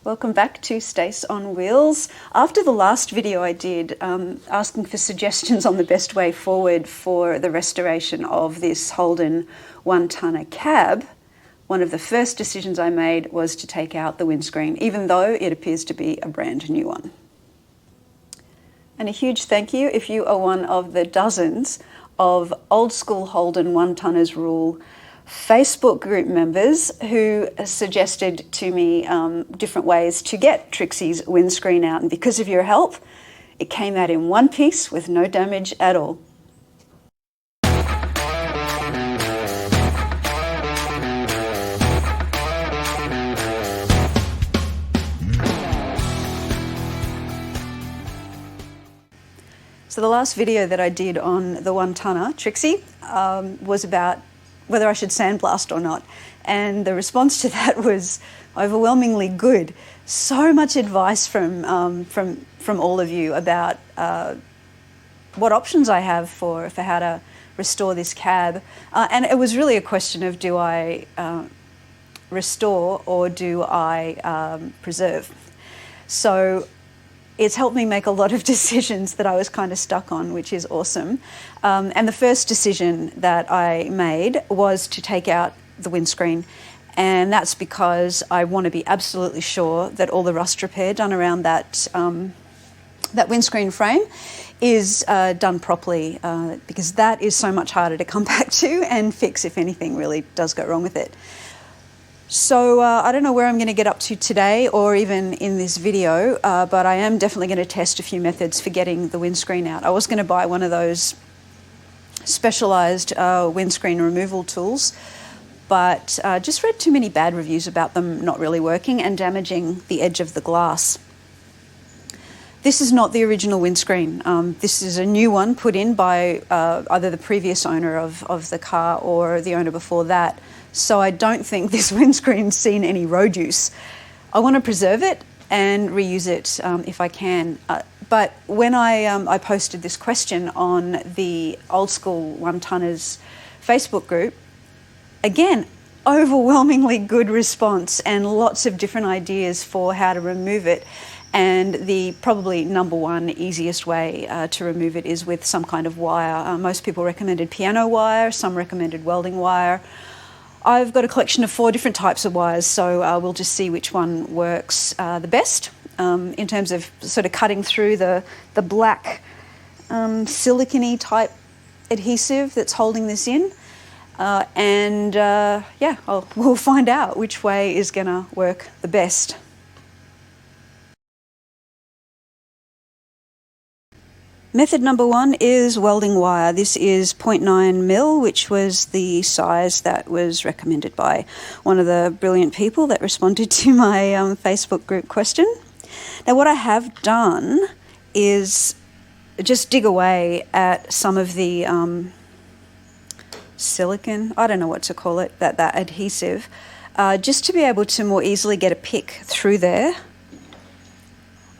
Welcome back to Stace on Wheels. After the last video I did asking for suggestions on the best way forward for the restoration of this Holden One Tonner cab, one of the first decisions I made was to take out the windscreen, even though it appears to be a brand new one. And a huge thank you if you are one of the dozens of old school Holden One Tonners Rule Facebook group members who suggested to me different ways to get Trixie's windscreen out, and because of your help, it came out in one piece with no damage at all. So the last video that I did on the One Tonner, Trixie, was about whether I should sandblast or not. And the response to that was overwhelmingly good. So much advice from all of you about what options I have for how to restore this cab. And it was really a question of, do I restore or do I preserve? So it's helped me make a lot of decisions that I was kind of stuck on, which is awesome. And the first decision that I made was to take out the windscreen. And that's because I want to be absolutely sure that all the rust repair done around that windscreen frame is done properly, because that is so much harder to come back to and fix if anything really does go wrong with it. So I don't know where I'm going to get up to today or even in this video, but I am definitely going to test a few methods for getting the windscreen out. I was going to buy one of those specialised windscreen removal tools, but just read too many bad reviews about them not really working and damaging the edge of the glass. This is not the original windscreen. This is a new one put in by either the previous owner of the car or the owner before that. So I don't think this windscreen's seen any road use. I want to preserve it and reuse it if I can. But when I posted this question on the Old School One Tonners Facebook group, again, overwhelmingly good response and lots of different ideas for how to remove it. And the probably number one easiest way to remove it is with some kind of wire. Most people recommended piano wire, some recommended welding wire. I've got a collection of 4 different types of wires, so we'll just see which one works the best in terms of sort of cutting through the black silicone type adhesive that's holding this in. We'll find out which way is going to work the best. Method number 1 is welding wire. This is 0.9 mil, which was the size that was recommended by one of the brilliant people that responded to my Facebook group question. Now, what I have done is just dig away at some of the silicone, I don't know what to call it, that adhesive, just to be able to more easily get a pick through there,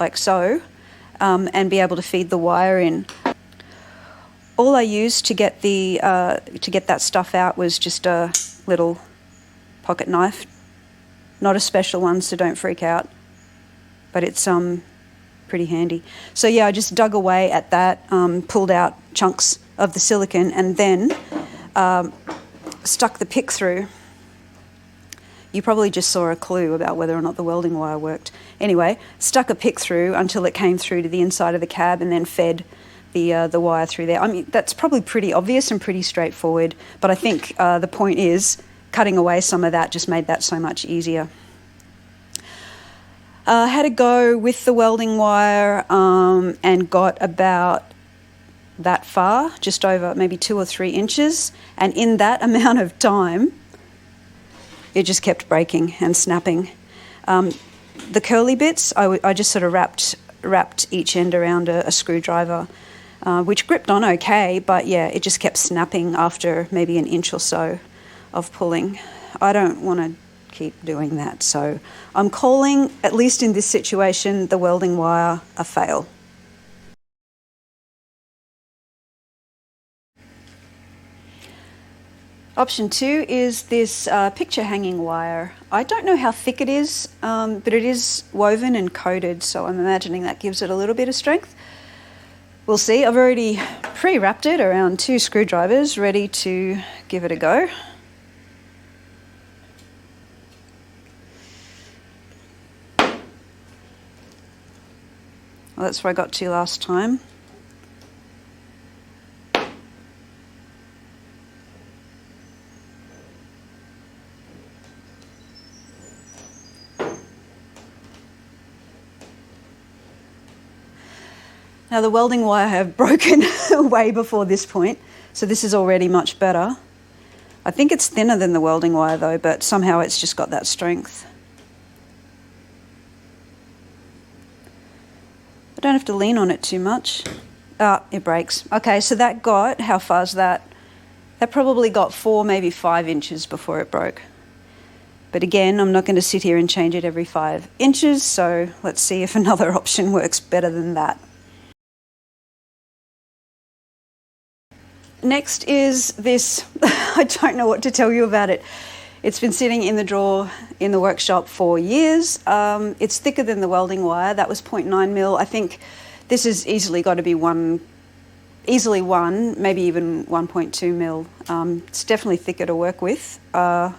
like so. And be able to feed the wire in. All I used to get that stuff out was just a little pocket knife, not a special one, so don't freak out. But it's pretty handy. So yeah, I just dug away at that, pulled out chunks of the silicone, and then stuck the pick through. You probably just saw a clue about whether or not the welding wire worked. Anyway, stuck a pick through until it came through to the inside of the cab and then fed the wire through there. I mean, that's probably pretty obvious and pretty straightforward, but I think the point is cutting away some of that just made that so much easier. Had a go with the welding wire and got about that far, just over maybe 2 or 3 inches, and in that amount of time, it just kept breaking and snapping. The curly bits, I just sort of wrapped each end around a screwdriver, which gripped on okay, but yeah, it just kept snapping after maybe an inch or so of pulling. I don't want to keep doing that, so I'm calling, at least in this situation, the welding wire a fail. Option 2 is this picture hanging wire. I don't know how thick it is, but it is woven and coated, so I'm imagining that gives it a little bit of strength. We'll see. I've already pre-wrapped it around 2 screwdrivers, ready to give it a go. Well, that's where I got to last time. Now the welding wire have broken way before this point, so this is already much better. I think it's thinner than the welding wire though, but somehow it's just got that strength. I don't have to lean on it too much. Ah, it breaks. Okay, so that got, how far is that? That probably got 4, maybe 5 inches before it broke. But again, I'm not going to sit here and change it every 5 inches, so let's see if another option works better than that. Next is this, I don't know what to tell you about it. It's been sitting in the drawer in the workshop for years. It's thicker than the welding wire. That was 0.9 mil. I think this has easily got to be easily 1, maybe even 1.2 mil. It's definitely thicker to work with. I've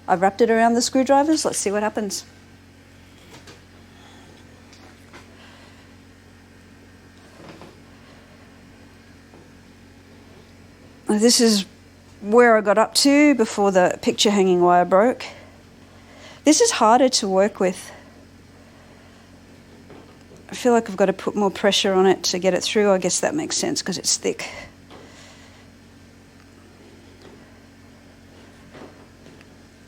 wrapped it around the screwdrivers. Let's see what happens. This is where I got up to before the picture hanging wire broke. This is harder to work with. I feel like I've got to put more pressure on it to get it through. I guess that makes sense because it's thick.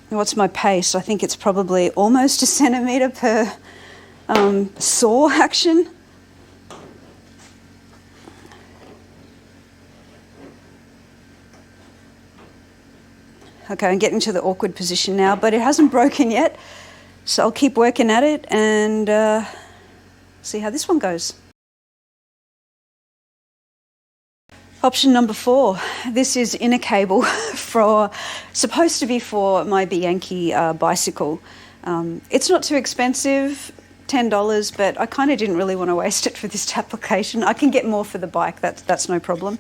What's my pace? I think it's probably almost a centimetre per saw action. Okay, I'm getting to the awkward position now, but it hasn't broken yet, so I'll keep working at it and see how this one goes. Option number 4. This is inner cable supposed to be for my Bianchi bicycle. It's not too expensive, $10, but I kind of didn't really want to waste it for this application. I can get more for the bike, that's no problem.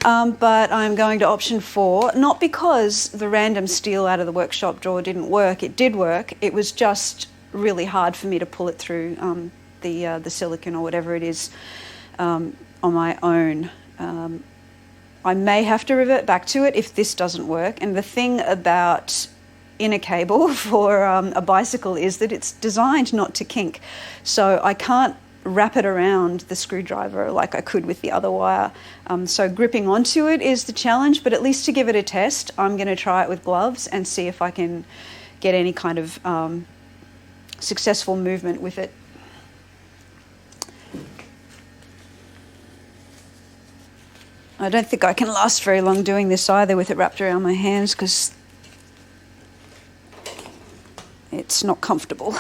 But I'm going to option 4, not because the random steel out of the workshop drawer didn't work. It did work. It was just really hard for me to pull it through the silicone or whatever it is on my own. I may have to revert back to it if this doesn't work. And the thing about inner cable for a bicycle is that it's designed not to kink. So I can't wrap it around the screwdriver like I could with the other wire. So gripping onto it is the challenge, but at least to give it a test, I'm going to try it with gloves and see if I can get any kind of successful movement with it. I don't think I can last very long doing this either with it wrapped around my hands because it's not comfortable.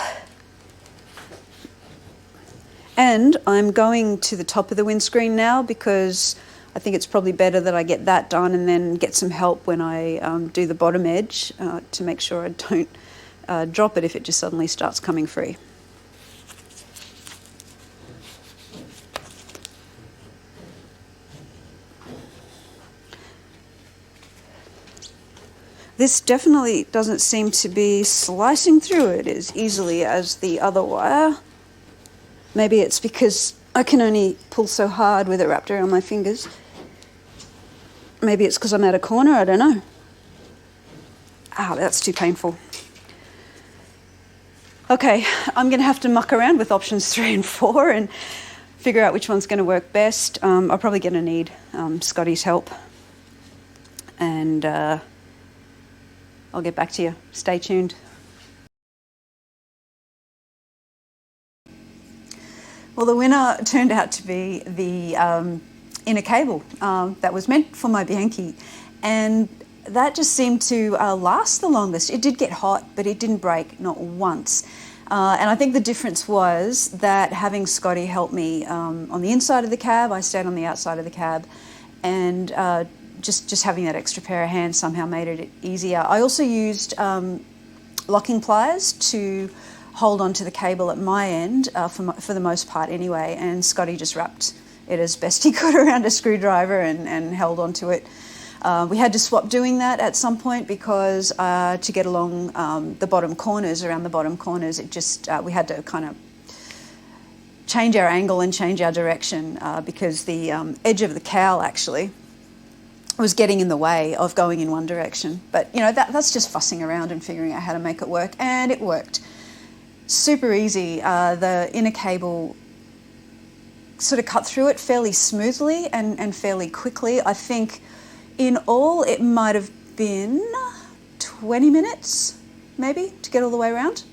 And I'm going to the top of the windscreen now because I think it's probably better that I get that done and then get some help when I do the bottom edge to make sure I don't drop it if it just suddenly starts coming free. This definitely doesn't seem to be slicing through it as easily as the other wire. Maybe it's because I can only pull so hard with it wrapped around my fingers. Maybe it's because I'm at a corner, I don't know. Ah, that's too painful. Okay, I'm going to have to muck around with options 3 and 4 and figure out which one's going to work best. I'm probably going to need Scotty's help. And I'll get back to you. Stay tuned. Well, the winner turned out to be the inner cable that was meant for my Bianchi, and that just seemed to last the longest. It did get hot, but it didn't break, not once. And I think the difference was that having Scotty help me on the inside of the cab, I stayed on the outside of the cab, and just having that extra pair of hands somehow made it easier. I also used locking pliers to hold onto the cable at my end, for the most part anyway, and Scotty just wrapped it as best he could around a screwdriver and held onto it. We had to swap doing that at some point because to get along the bottom corners, around the bottom corners, it just, we had to kind of change our angle and change our direction because the edge of the cowl actually was getting in the way of going in one direction. But you know, that's just fussing around and figuring out how to make it work, and it worked. Super easy. The inner cable sort of cut through it fairly smoothly and fairly quickly. I think in all it might have been 20 minutes maybe to get all the way around.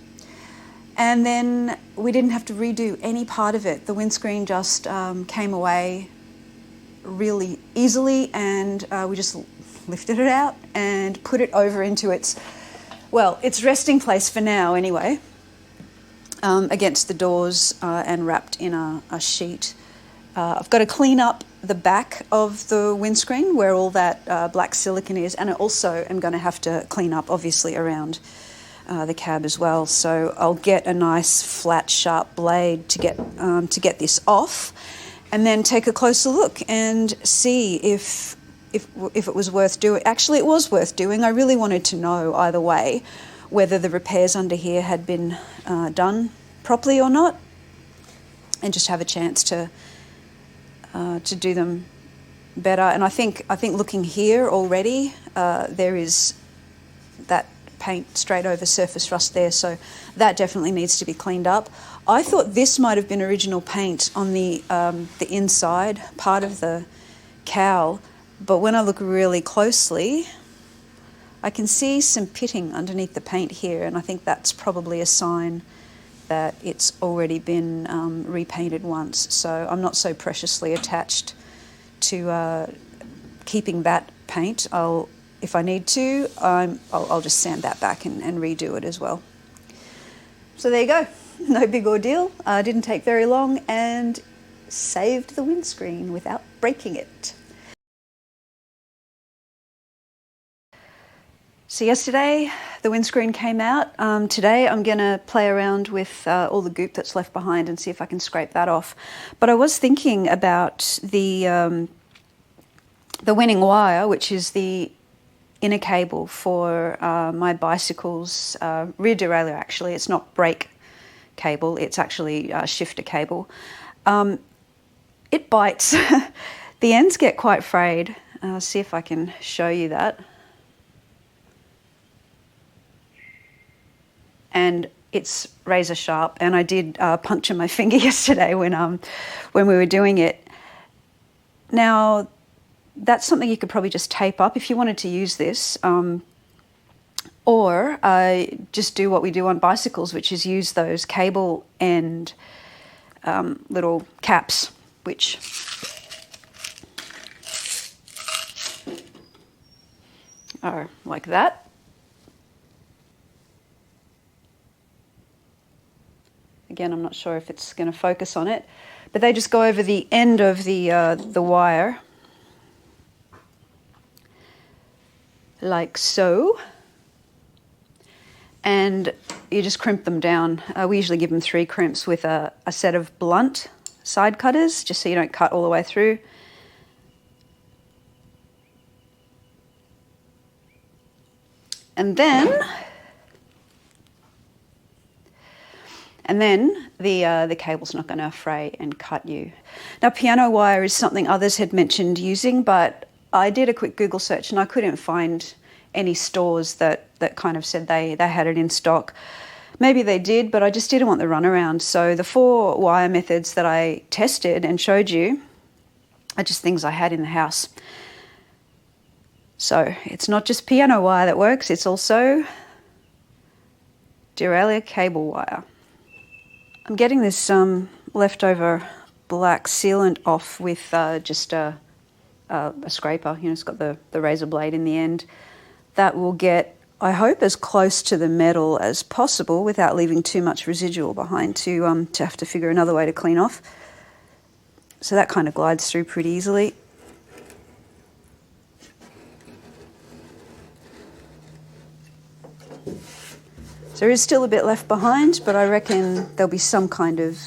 And then we didn't have to redo any part of it. The windscreen just came away really easily, and we just lifted it out and put it over into its resting place for now anyway, against the doors and wrapped in a sheet. I've got to clean up the back of the windscreen where all that black silicone is, and I also am going to have to clean up obviously around the cab as well. So I'll get a nice flat sharp blade to get this off, and then take a closer look and see if it was worth doing. Actually, it was worth doing. I really wanted to know either way whether the repairs under here had been done properly or not, and just have a chance to do them better. And I think looking here already, there is that paint straight over surface rust there, so that definitely needs to be cleaned up. I thought this might have been original paint on the inside part of the cowl, but when I look really closely, I can see some pitting underneath the paint here, and I think that's probably a sign that it's already been repainted once. So I'm not so preciously attached to keeping that paint. If I need to, I'll just sand that back and redo it as well. So there you go. No big ordeal. Didn't take very long and saved the windscreen without breaking it. So yesterday the windscreen came out. Today I'm going to play around with all the goop that's left behind and see if I can scrape that off. But I was thinking about the winning wire, which is the inner cable for my bicycle's rear derailleur. Actually, it's not brake cable, it's actually shifter cable. It bites. The ends get quite frayed. I'll see if I can show you that. And it's razor sharp, and I did puncture my finger yesterday when we were doing it. Now, that's something you could probably just tape up if you wanted to use this, or just do what we do on bicycles, which is use those cable end little caps, which are like that. Again, I'm not sure if it's going to focus on it, but they just go over the end of the wire, like so, and you just crimp them down. We usually give them 3 crimps with a set of blunt side cutters, just so you don't cut all the way through. And then the cable's not going to fray and cut you. Now, piano wire is something others had mentioned using, but I did a quick Google search and I couldn't find any stores that kind of said they had it in stock. Maybe they did, but I just didn't want the runaround. So the 4 wire methods that I tested and showed you are just things I had in the house. So it's not just piano wire that works, it's also derailleur cable wire. I'm getting this leftover black sealant off with just a scraper. You know, it's got the razor blade in the end. That will get, I hope, as close to the metal as possible without leaving too much residual behind to have to figure another way to clean off. So that kind of glides through pretty easily. So there is still a bit left behind, but I reckon there'll be some kind of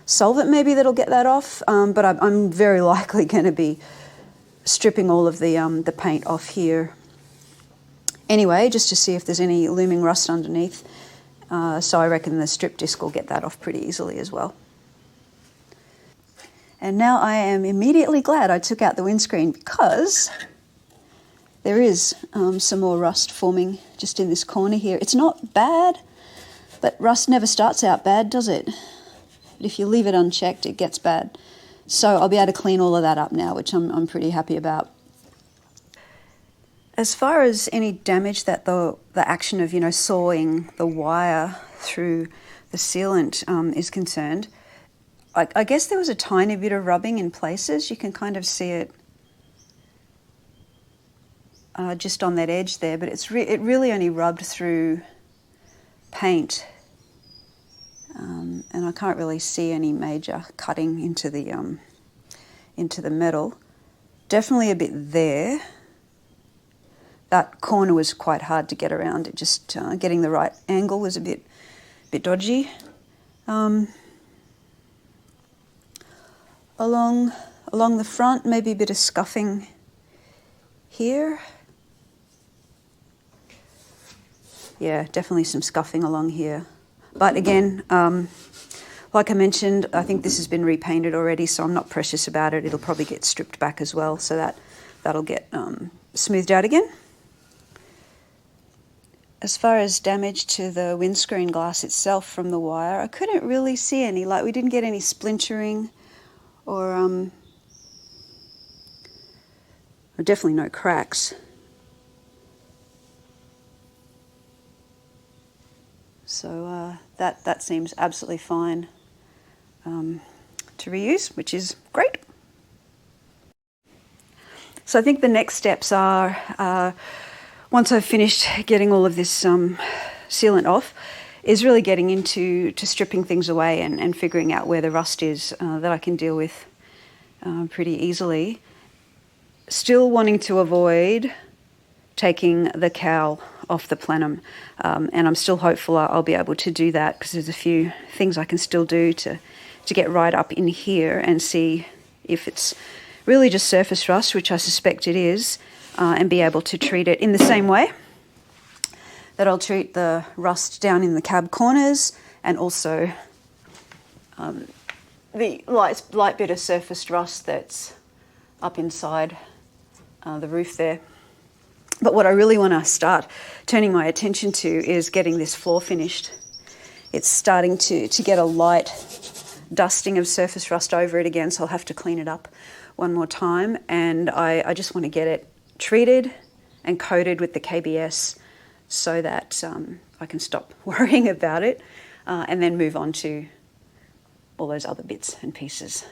solvent maybe that'll get that off, but I'm very likely going to be stripping all of the paint off here anyway, just to see if there's any looming rust underneath. So I reckon the strip disc will get that off pretty easily as well. And now I am immediately glad I took out the windscreen, because there is some more rust forming just in this corner here. It's not bad, but rust never starts out bad, does it? But if you leave it unchecked, it gets bad. So I'll be able to clean all of that up now, which I'm pretty happy about. As far as any damage that the action of, sawing the wire through the sealant is concerned, I guess there was a tiny bit of rubbing in places. You can kind of see it just on that edge there, but it really only rubbed through paint, and I can't really see any major cutting into the metal. Definitely a bit there. That corner was quite hard to get around. It just getting the right angle was a bit dodgy. Along the front, maybe a bit of scuffing here. Yeah, definitely some scuffing along here. But again, like I mentioned, I think this has been repainted already, so I'm not precious about it. It'll probably get stripped back as well, so that'll get smoothed out again. As far as damage to the windscreen glass itself from the wire, I couldn't really see any. Like, we didn't get any splintering or definitely no cracks. So that seems absolutely fine to reuse, which is great. So I think the next steps are, once I've finished getting all of this sealant off, is really getting into stripping things away and figuring out where the rust is that I can deal with pretty easily. Still wanting to avoid taking the cowl off the plenum, and I'm still hopeful I'll be able to do that, because there's a few things I can still do to get right up in here and see if it's really just surface rust, which I suspect it is, and be able to treat it in the same way that I'll treat the rust down in the cab corners, and also the light bit of surfaced rust that's up inside the roof there. But what I really want to start turning my attention to is getting this floor finished. It's starting to get a light dusting of surface rust over it again, so I'll have to clean it up one more time, and I just want to get it treated and coated with the KBS so that I can stop worrying about it and then move on to all those other bits and pieces.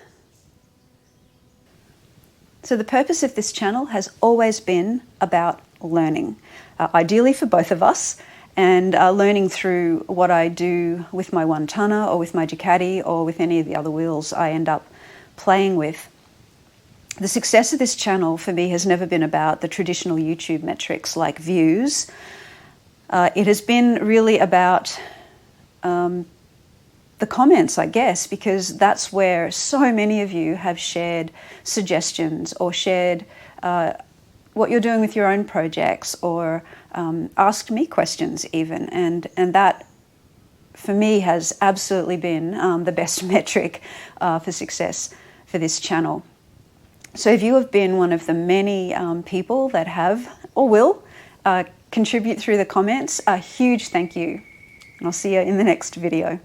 So the purpose of this channel has always been about learning, ideally for both of us, and learning through what I do with my One Tonner or with my Ducati or with any of the other wheels I end up playing with. The success of this channel for me has never been about the traditional YouTube metrics like views. It has been really about the comments, I guess, because that's where so many of you have shared suggestions or shared what you're doing with your own projects, or asked me questions even, and that for me has absolutely been the best metric for success for this channel. So if you have been one of the many people that have or will contribute through the comments, a huge thank you. And I'll see you in the next video.